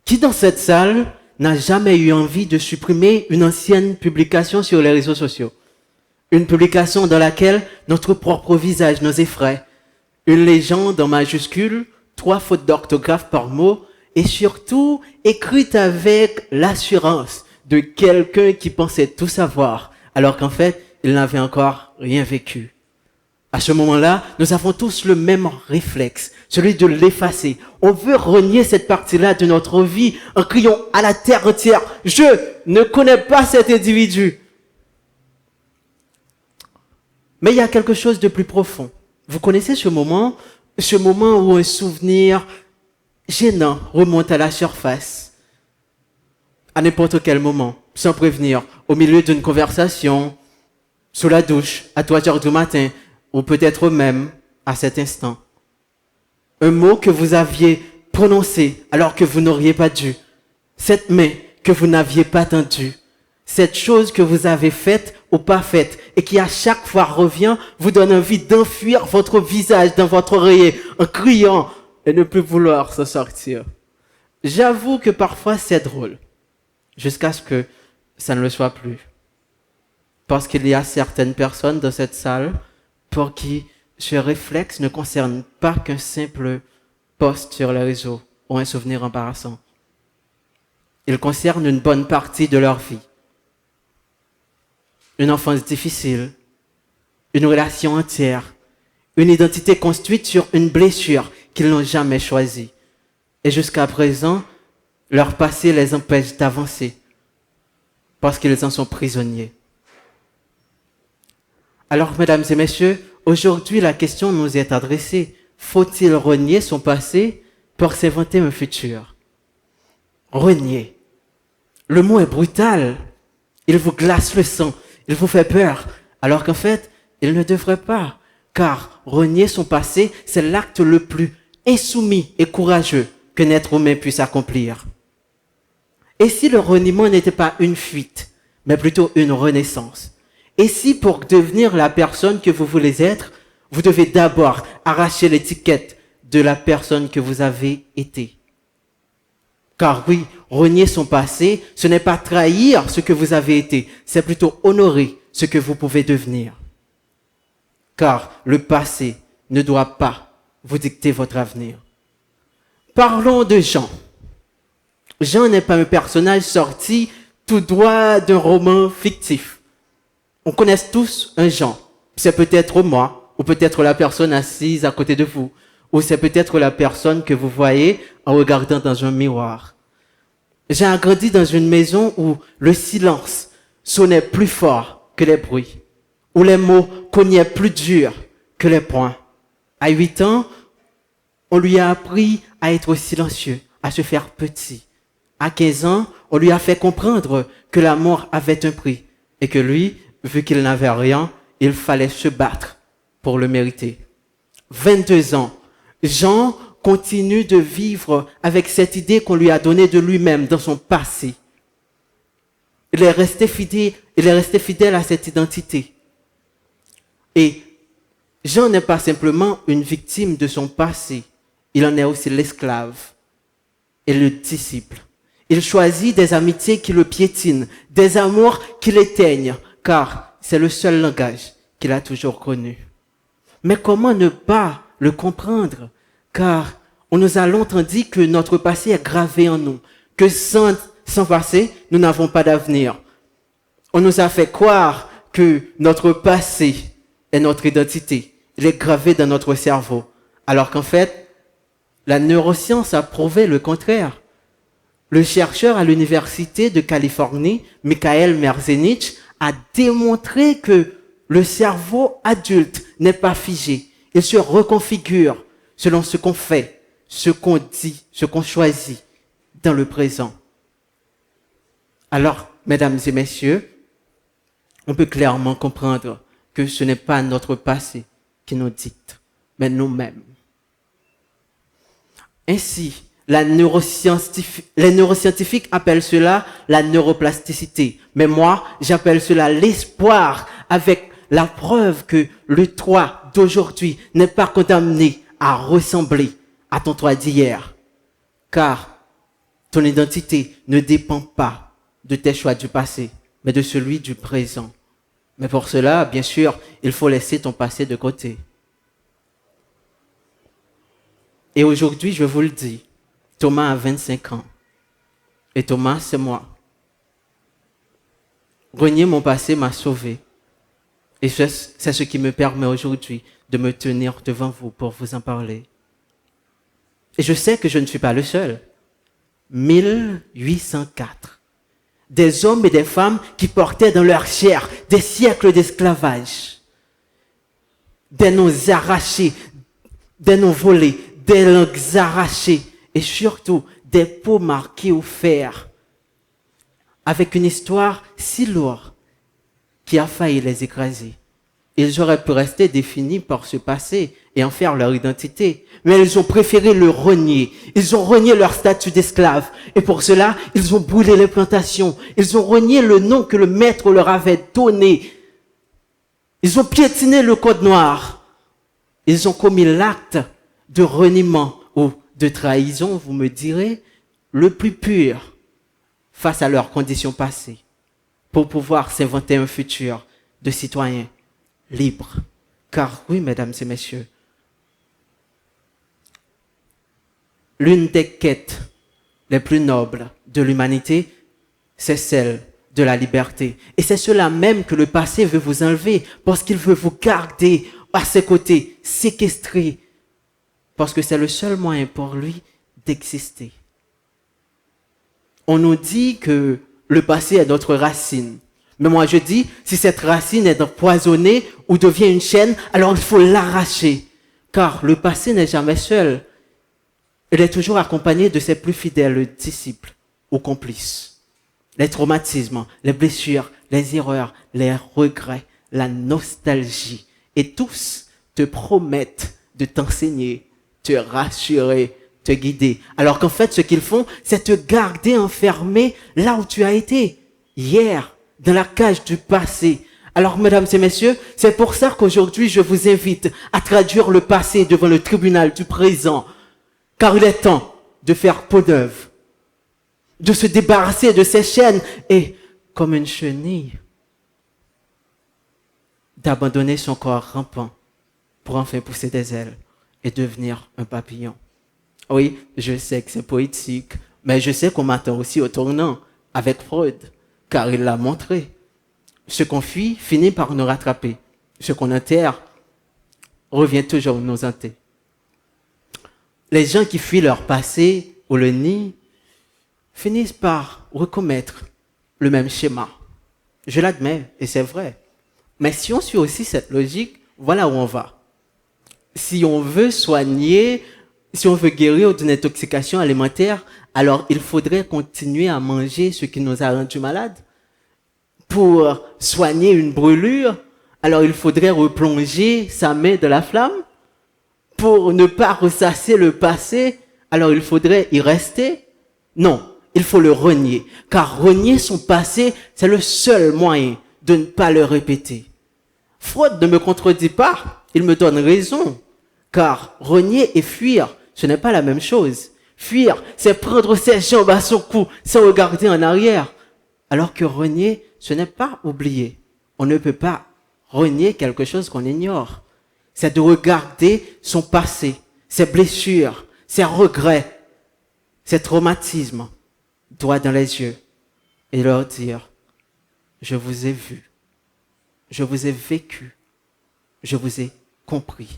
Qui dans cette salle n'a jamais eu envie de supprimer une ancienne publication sur les réseaux sociaux? Une publication dans laquelle notre propre visage nous effraie. Une légende en majuscule, 3 fautes d'orthographe par mot, et surtout écrite avec l'assurance de quelqu'un qui pensait tout savoir, alors qu'en fait, il n'avait encore rien vécu. À ce moment-là, nous avons tous le même réflexe, celui de l'effacer. On veut renier cette partie-là de notre vie en criant à la terre entière, « Je ne connais pas cet individu ». Mais il y a quelque chose de plus profond. Vous connaissez ce moment où un souvenir gênant remonte à la surface, à n'importe quel moment, sans prévenir, au milieu d'une conversation, sous la douche, à 3 heures du matin, ou peut-être même à cet instant. Un mot que vous aviez prononcé alors que vous n'auriez pas dû. Cette main que vous n'aviez pas tendue. Cette chose que vous avez faite ou pas faite et qui à chaque fois revient, vous donne envie d'enfuir votre visage dans votre oreiller en criant et ne plus vouloir s'en sortir. J'avoue que parfois c'est drôle, jusqu'à ce que ça ne le soit plus. Parce qu'il y a certaines personnes dans cette salle pour qui ce réflexe ne concerne pas qu'un simple post sur les réseaux ou un souvenir embarrassant. Il concerne une bonne partie de leur vie. Une enfance difficile, une relation entière, une identité construite sur une blessure qu'ils n'ont jamais choisie. Et jusqu'à présent, leur passé les empêche d'avancer parce qu'ils en sont prisonniers. Alors, mesdames et messieurs, aujourd'hui, la question nous est adressée. Faut-il renier son passé pour s'inventer un futur? Renier. Le mot est brutal. Il vous glace le sang. Il vous fait peur. Alors qu'en fait, il ne devrait pas. Car renier son passé, c'est l'acte le plus insoumis et courageux qu'un être humain puisse accomplir. Et si le reniement n'était pas une fuite, mais plutôt une renaissance? Et si pour devenir la personne que vous voulez être, vous devez d'abord arracher l'étiquette de la personne que vous avez été? Car oui, renier son passé, ce n'est pas trahir ce que vous avez été, c'est plutôt honorer ce que vous pouvez devenir. Car le passé ne doit pas vous dicter votre avenir. Parlons de Jean. Jean n'est pas un personnage sorti tout droit d'un roman fictif. On connaît tous un Jean. C'est peut-être moi, ou peut-être la personne assise à côté de vous, ou c'est peut-être la personne que vous voyez en regardant dans un miroir. Jean a grandi dans une maison où le silence sonnait plus fort que les bruits, où les mots cognaient plus dur que les poings. À 8 ans, on lui a appris à être silencieux, à se faire petit. À 15 ans, on lui a fait comprendre que l'amour avait un prix et que lui, vu qu'il n'avait rien, il fallait se battre pour le mériter. 22 ans, Jean continue de vivre avec cette idée qu'on lui a donnée de lui-même dans son passé. Il est resté fidèle à cette identité. Et Jean n'est pas simplement une victime de son passé, il en est aussi l'esclave et le disciple. Il choisit des amitiés qui le piétinent, des amours qui l'éteignent, car c'est le seul langage qu'il a toujours connu. Mais comment ne pas le comprendre? Car on nous a longtemps dit que notre passé est gravé en nous, que sans passé, nous n'avons pas d'avenir. On nous a fait croire que notre passé est notre identité. Il est gravé dans notre cerveau. Alors qu'en fait, la neuroscience a prouvé le contraire. Le chercheur à l'université de Californie, Michael Merzenich, a démontré que le cerveau adulte n'est pas figé. Il se reconfigure selon ce qu'on fait, ce qu'on dit, ce qu'on choisit dans le présent. Alors, mesdames et messieurs, on peut clairement comprendre que ce n'est pas notre passé qui nous dicte, mais nous-mêmes. Ainsi, les neuroscientifiques appellent cela la neuroplasticité. Mais moi, j'appelle cela l'espoir, avec la preuve que le toi d'aujourd'hui n'est pas condamné à ressembler à ton toi d'hier. Car Ton identité ne dépend pas de tes choix du passé, mais de celui du présent. Mais pour cela, bien sûr, il faut laisser ton passé de côté. Et aujourd'hui, je vous le dis, Thomas a 25 ans. Et Thomas, c'est moi. Renier mon passé m'a sauvé. Et c'est ce qui me permet aujourd'hui de me tenir devant vous pour vous en parler. Et je sais que je ne suis pas le seul. 1804. Des hommes et des femmes qui portaient dans leur chair des siècles d'esclavage. Des noms arrachés, des noms volés, des langues arrachées et surtout des peaux marquées au fer. Avec une histoire si lourde qui a failli les écraser. Ils auraient pu rester définis par ce passé et en faire leur identité. Mais ils ont préféré le renier. Ils ont renié leur statut d'esclave. Et pour cela, ils ont brûlé les plantations. Ils ont renié le nom que le maître leur avait donné. Ils ont piétiné le code noir. Ils ont commis l'acte de reniement ou de trahison, vous me direz, le plus pur face à leurs conditions passées pour pouvoir s'inventer un futur de citoyens libres. Car oui, mesdames et messieurs, l'une des quêtes les plus nobles de l'humanité, c'est celle de la liberté. Et c'est cela même que le passé veut vous enlever, parce qu'il veut vous garder à ses côtés, séquestré, parce que c'est le seul moyen pour lui d'exister. On nous dit que le passé est notre racine. Mais moi je dis, si cette racine est empoisonnée ou devient une chaîne, alors il faut l'arracher. Car le passé n'est jamais seul. Il est toujours accompagné de ses plus fidèles disciples ou complices. Les traumatismes, les blessures, les erreurs, les regrets, la nostalgie. Et tous te promettent de t'enseigner, te rassurer, te guider. Alors qu'en fait, ce qu'ils font, c'est te garder enfermé là où tu as été hier, dans la cage du passé. Alors, mesdames et messieurs, c'est pour ça qu'aujourd'hui, je vous invite à traduire le passé devant le tribunal du présent. Car il est temps de faire peau neuve, de se débarrasser de ces chaînes et, comme une chenille, d'abandonner son corps rampant pour enfin pousser des ailes et devenir un papillon. Oui, je sais que c'est poétique, mais je sais qu'on m'attend aussi au tournant avec Freud, car il l'a montré. Ce qu'on fuit finit par nous rattraper. Ce qu'on enterre revient toujours nous hanter. Les gens qui fuient leur passé ou le nient finissent par recommettre le même schéma. Je l'admets, et c'est vrai. Mais si on suit aussi cette logique, voilà où on va. Si on veut soigner, si on veut guérir d'une intoxication alimentaire, alors il faudrait continuer à manger ce qui nous a rendus malades. Pour soigner une brûlure, alors il faudrait replonger sa main dans la flamme. Pour ne pas ressasser le passé, alors il faudrait y rester? Non, il faut le renier. Car renier son passé, c'est le seul moyen de ne pas le répéter. Freud ne me contredit pas, il me donne raison. Car renier et fuir, ce n'est pas la même chose. Fuir, c'est prendre ses jambes à son cou sans regarder en arrière. Alors que renier, ce n'est pas oublier. On ne peut pas renier quelque chose qu'on ignore. C'est de regarder son passé, ses blessures, ses regrets, ses traumatismes, droit dans les yeux, et leur dire, je vous ai vu, je vous ai vécu, je vous ai compris,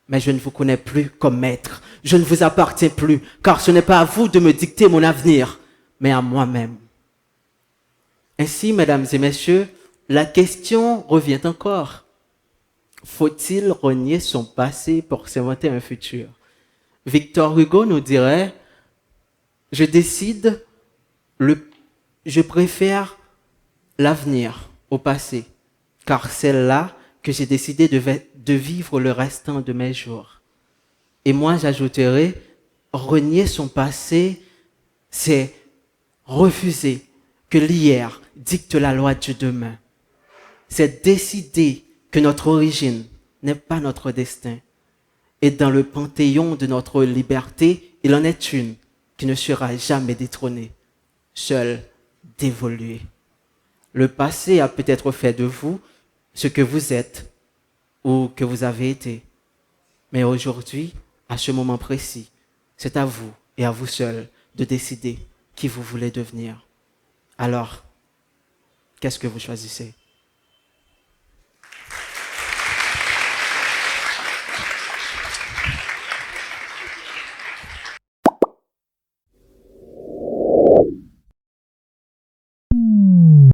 mais je ne vous connais plus comme maître, je ne vous appartiens plus, car ce n'est pas à vous de me dicter mon avenir, mais à moi-même. Ainsi, mesdames et messieurs, la question revient encore. Faut-il renier son passé pour s'inventer un futur? Victor Hugo nous dirait, je préfère l'avenir au passé, car c'est là que j'ai décidé de vivre le restant de mes jours. Et moi, j'ajouterais, renier son passé, c'est refuser que l'hier dicte la loi du demain. C'est décider que notre origine n'est pas notre destin. Et dans le panthéon de notre liberté, il en est une qui ne sera jamais détrôné, seul d'évoluer. Le passé a peut-être fait de vous ce que vous êtes ou que vous avez été. Mais aujourd'hui, à ce moment précis, c'est à vous et à vous seul de décider qui vous voulez devenir. Alors, qu'est-ce que vous choisissez?